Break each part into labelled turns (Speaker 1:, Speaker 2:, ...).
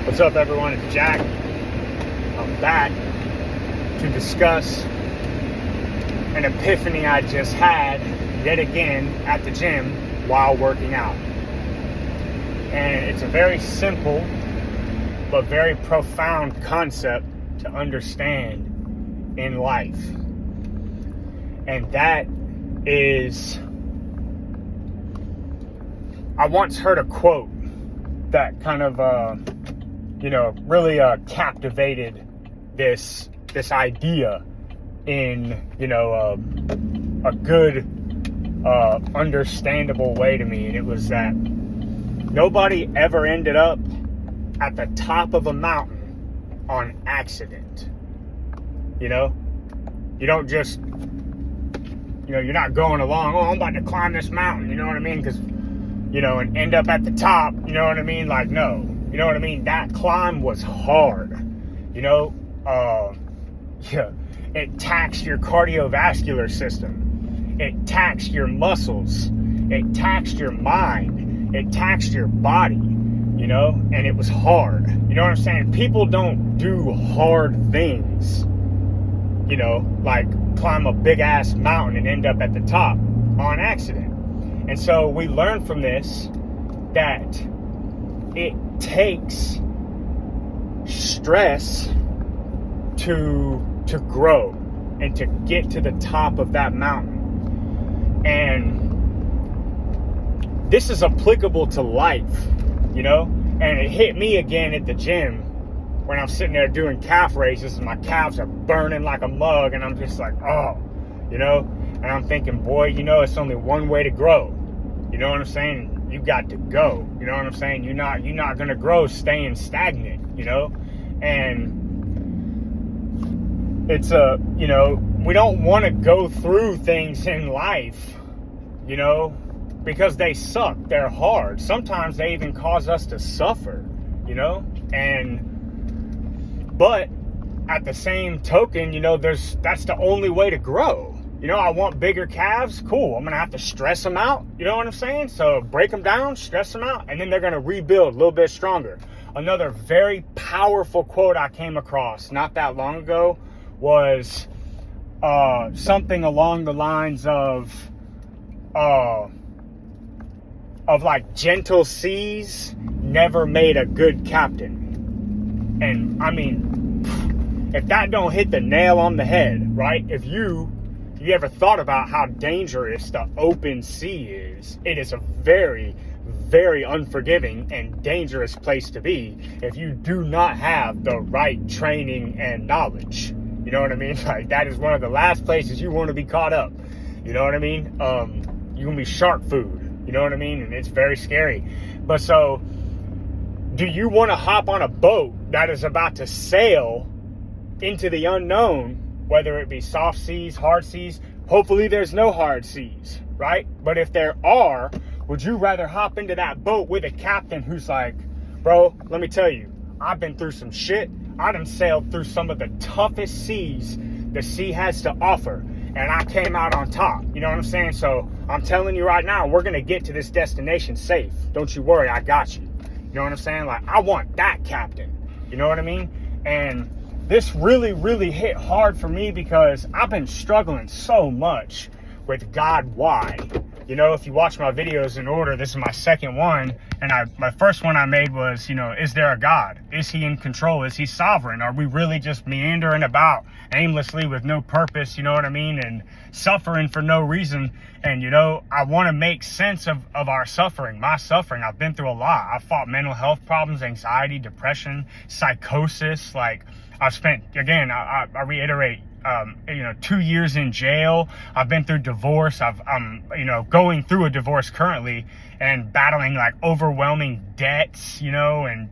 Speaker 1: What's up, everyone? It's Jack. I'm back to discuss an epiphany I just had yet again at the gym while working out. And it's a very simple but very profound concept to understand in life. And that is, I once heard a quote that kind of really captivated this idea in a good understandable way to me. And it was that nobody ever ended up at the top of a mountain on accident. You don't just you're not going along, I'm about to climb this mountain, you know what I mean? Because and end up at the top, you know what I mean? Like, no. You know what I mean? That climb was hard. It taxed your cardiovascular system. It taxed your muscles. It taxed your mind. It taxed your body, and it was hard. You know what I'm saying? People don't do hard things, like climb a big ass mountain and end up at the top on accident. And so we learn from this that it takes stress to grow and to get to the top of that mountain. And this is applicable to life, and it hit me again at the gym when I'm sitting there doing calf raises and my calves are burning like a mug, and I'm just like, and I'm thinking, boy, it's only one way to grow. You know what I'm saying? You got to go. You know what I'm saying? You're not going to grow staying stagnant, And it's we don't want to go through things in life, because they suck. They're hard. Sometimes they even cause us to suffer, but at the same token, that's the only way to grow. I want bigger calves. Cool. I'm going to have to stress them out. You know what I'm saying? So break them down, stress them out, and then they're going to rebuild a little bit stronger. Another very powerful quote I came across not that long ago was something along the lines of like, gentle seas never made a good captain. And I mean, if that don't hit the nail on the head, right? If you ever thought about how dangerous the open sea is, it is a very, very unforgiving and dangerous place to be if you do not have the right training and knowledge. You know what I mean? Like, that is one of the last places you want to be caught up. You know what I mean? You're going to be shark food. You know what I mean? And it's very scary. But so, do you want to hop on a boat that is about to sail into the unknown, whether it be soft seas, hard seas? Hopefully there's no hard seas, right? But if there are, would you rather hop into that boat with a captain who's like, bro, let me tell you, I've been through some shit. I done sailed through some of the toughest seas the sea has to offer, and I came out on top. You know what I'm saying? So I'm telling you right now, we're going to get to this destination safe. Don't you worry, I got you. You know what I'm saying? Like, I want that captain. You know what I mean? And this really, really hit hard for me because I've been struggling so much with God, why? If you watch my videos in order, this is my second one. And my first one I made was, is there a God? Is he in control? Is he sovereign? Are we really just meandering about aimlessly with no purpose, you know what I mean? And suffering for no reason. And, I want to make sense of our suffering, my suffering. I've been through a lot. I've fought mental health problems, anxiety, depression, psychosis. Like, I've spent, again, I reiterate, 2 years in jail. I've been through divorce. I'm going through a divorce currently and battling like overwhelming debts, and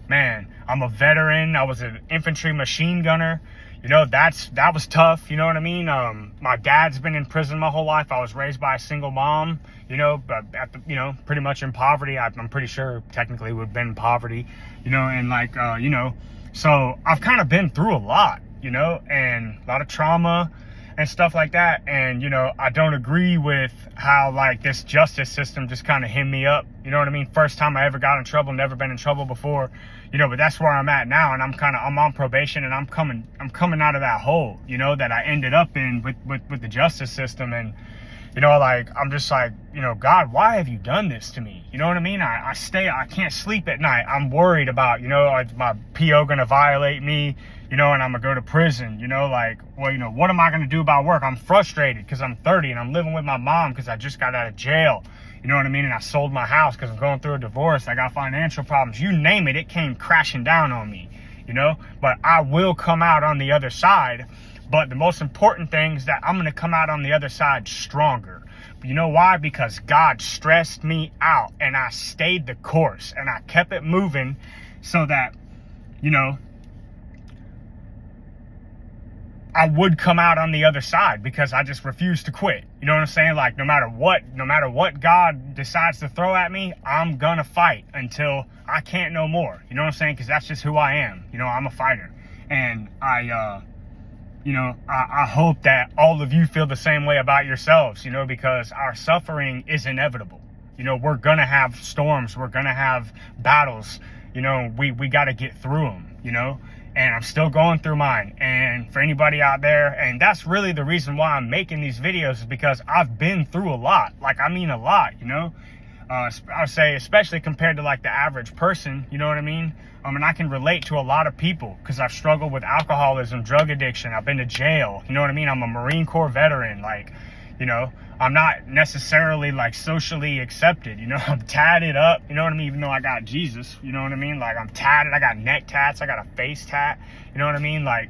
Speaker 1: man, I'm a veteran. I was an infantry machine gunner. That was tough. You know what I mean? My dad's been in prison my whole life. I was raised by a single mom, but pretty much in poverty. I'm pretty sure technically would have been in poverty, and like, so I've kind of been through a lot, and a lot of trauma. and stuff like that. And, you know, I don't agree with how, like, this justice system just kind of hemmed me up. You know what I mean? First time I ever got in trouble, never been in trouble before, you know, but that's where I'm at now. And I'm on probation, and I'm coming out of that hole, you know, that I ended up in with the justice system. And, you know, like, I'm just like, you know, God, why have you done this to me? You know what I mean? I can't sleep at night. I'm worried about, you know, is my PO going to violate me, you know, and I'm going to go to prison, you know, like, well, you know, what am I going to do about work? I'm frustrated because I'm 30 and I'm living with my mom because I just got out of jail, you know what I mean? And I sold my house because I'm going through a divorce. I got financial problems. You name it, it came crashing down on me, you know, but I will come out on the other side. But the most important thing is that I'm going to come out on the other side stronger. You know why? Because God stressed me out, and I stayed the course, and I kept it moving so that, you know, I would come out on the other side, because I just refused to quit. You know what I'm saying? Like, no matter what God decides to throw at me, I'm gonna fight until I can't no more. You know what I'm saying? Because that's just who I am. You know, I'm a fighter. And you know, I hope that all of you feel the same way about yourselves, you know, because our suffering is inevitable. You know, we're going to have storms. We're going to have battles. You know, we got to get through them, you know, and I'm still going through mine. And for anybody out there, and that's really the reason why I'm making these videos, is because I've been through a lot. Like, I mean, a lot, you know. I would say, especially compared to like the average person, you know what I mean? And I can relate to a lot of people because I've struggled with alcoholism, drug addiction. I've been to jail. You know what I mean? I'm a Marine Corps veteran. Like, you know, I'm not necessarily like socially accepted. You know, I'm tatted up. You know what I mean? Even though I got Jesus, you know what I mean? Like, I'm tatted. I got neck tats. I got a face tat. You know what I mean? Like,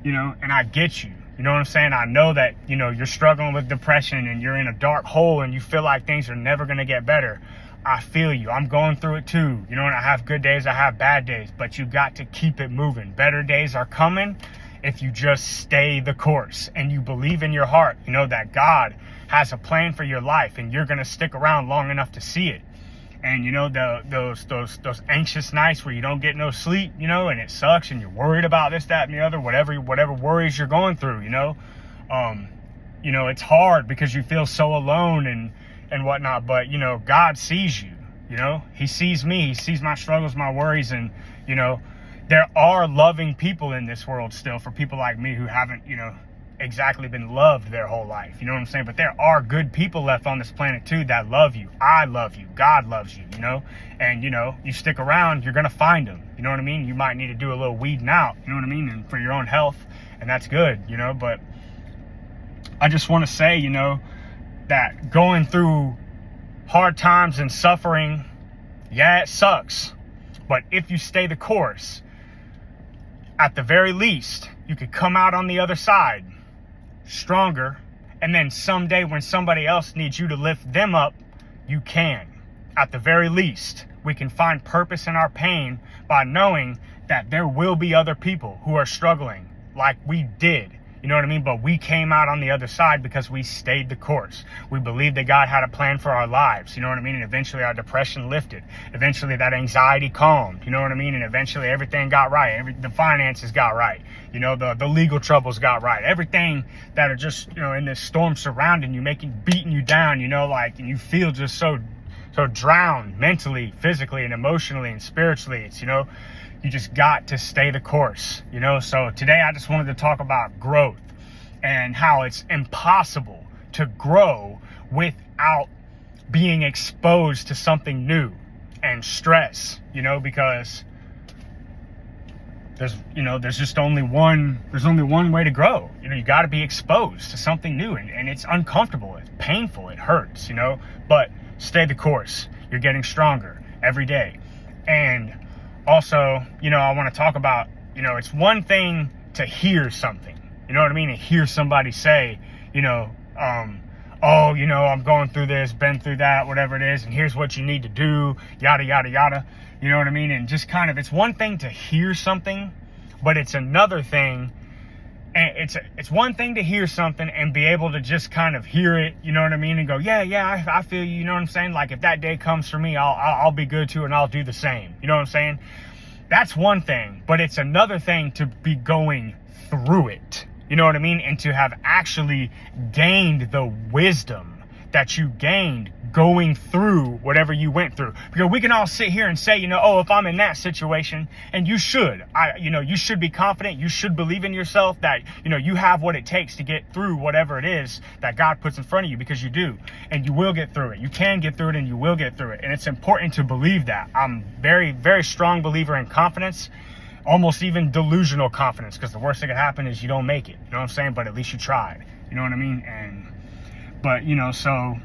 Speaker 1: you know, and I get you. You know what I'm saying? I know that, you know, you're struggling with depression and you're in a dark hole and you feel like things are never going to get better. I feel you. I'm going through it too. You know, and I have good days, I have bad days, but you got to keep it moving. Better days are coming if you just stay the course and you believe in your heart, you know, that God has a plan for your life and you're going to stick around long enough to see it. And, you know, those anxious nights where you don't get no sleep, you know, and it sucks and you're worried about this, that, and the other, whatever worries you're going through, you know, it's hard because you feel so alone and whatnot. But, you know, God sees you, you know, he sees me, he sees my struggles, my worries. And, you know, there are loving people in this world still for people like me who haven't, you know, exactly been loved their whole life. You know what I'm saying? But there are good people left on this planet too that love you. I love you. God loves you, you know? And, you know, you stick around, you're going to find them. You know what I mean? You might need to do a little weeding out, you know what I mean? And for your own health, and that's good, you know? But I just want to say, you know, that going through hard times and suffering, yeah, it sucks. But if you stay the course, at the very least, you could come out on the other side stronger, and then someday when somebody else needs you to lift them up, you can. At the very least, we can find purpose in our pain by knowing that there will be other people who are struggling like we did. You know what I mean? But we came out on the other side because we stayed the course. We believed that God had a plan for our lives. You know what I mean? And eventually our depression lifted. Eventually that anxiety calmed. You know what I mean? And eventually everything got right. The finances got right. You know, the legal troubles got right. Everything that are just, you know, in this storm surrounding you, beating you down, you know, like, and you feel just so drowned mentally, physically, and emotionally and spiritually. It's, you know, you just got to stay the course, you know? So today I just wanted to talk about growth and how it's impossible to grow without being exposed to something new and stress, you know, because there's only one way to grow. You know, you got to be exposed to something new, and it's uncomfortable, it's painful, it hurts, you know, but stay the course. You're getting stronger every day. And also, you know, I want to talk about, you know, it's one thing to hear something, you know what I mean? And hear somebody say, you know, oh, you know, I'm going through this, been through that, whatever it is, and here's what you need to do, yada, yada, yada. You know what I mean? And just kind of, it's one thing to hear something, but it's another thing. And it's one thing to hear something and be able to just kind of hear it, you know what I mean? And go, yeah, I feel you, you know what I'm saying? Like, if that day comes for me, I'll be good too, and I'll do the same. You know what I'm saying? That's one thing, but it's another thing to be going through it. You know what I mean? And to have actually gained the wisdom that you gained going through whatever you went through. Because we can all sit here and say, oh, if I'm in that situation, and you should, you should be confident. You should believe in yourself that, you have what it takes to get through whatever it is that God puts in front of you, because you do, and you will get through it. You can get through it, and you will get through it. And it's important to believe that. I'm very, very strong believer in confidence, almost even delusional confidence, because the worst that could happen is you don't make it. You know what I'm saying? But at least you tried. You know what I mean? But, so,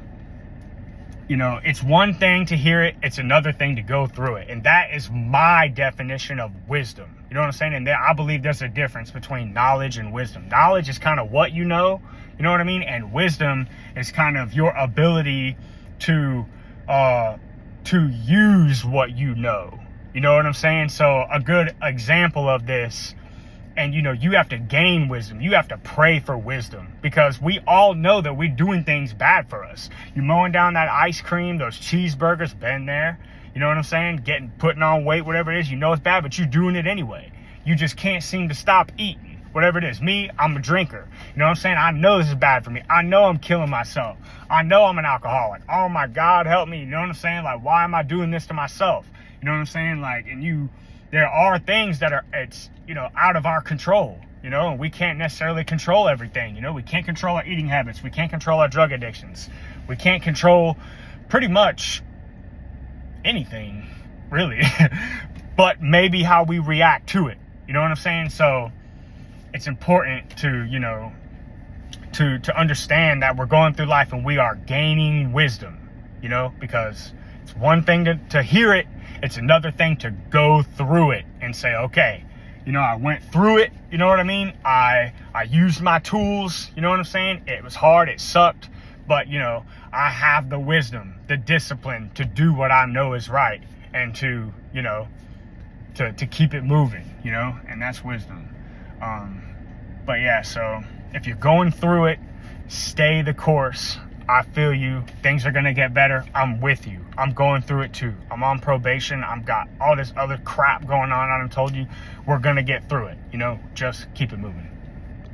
Speaker 1: it's one thing to hear it. It's another thing to go through it. And that is my definition of wisdom. You know what I'm saying? And I believe there's a difference between knowledge and wisdom. Knowledge is kind of what you know what I mean? And wisdom is kind of your ability to use what you know. You know what I'm saying? So a good example of this, and you have to gain wisdom. You have to pray for wisdom, because we all know that we're doing things bad for us. You're mowing down that ice cream, those cheeseburgers, been there. You know what I'm saying? Putting on weight, whatever it is, it's bad, but you're doing it anyway. You just can't seem to stop eating, whatever it is. Me, I'm a drinker. You know what I'm saying? I know this is bad for me. I know I'm killing myself. I know I'm an alcoholic. Oh my God, help me. You know what I'm saying? Like, why am I doing this to myself? You know what I'm saying? Like, there are things that are, out of our control, and we can't necessarily control everything. We can't control our eating habits. We can't control our drug addictions. We can't control pretty much anything, really, but maybe how we react to it. You know what I'm saying? So it's important to, to understand that we're going through life and we are gaining wisdom, because it's one thing to hear it. It's another thing to go through it and say, okay, I went through it. You know what I mean? I used my tools. You know what I'm saying? It was hard. It sucked. But, I have the wisdom, the discipline to do what I know is right, and to keep it moving, and that's wisdom. But yeah, so if you're going through it, stay the course. I feel you. Things are going to get better. I'm with you. I'm going through it too. I'm on probation. I've got all this other crap going on. I done told you, we're going to get through it. Just keep it moving.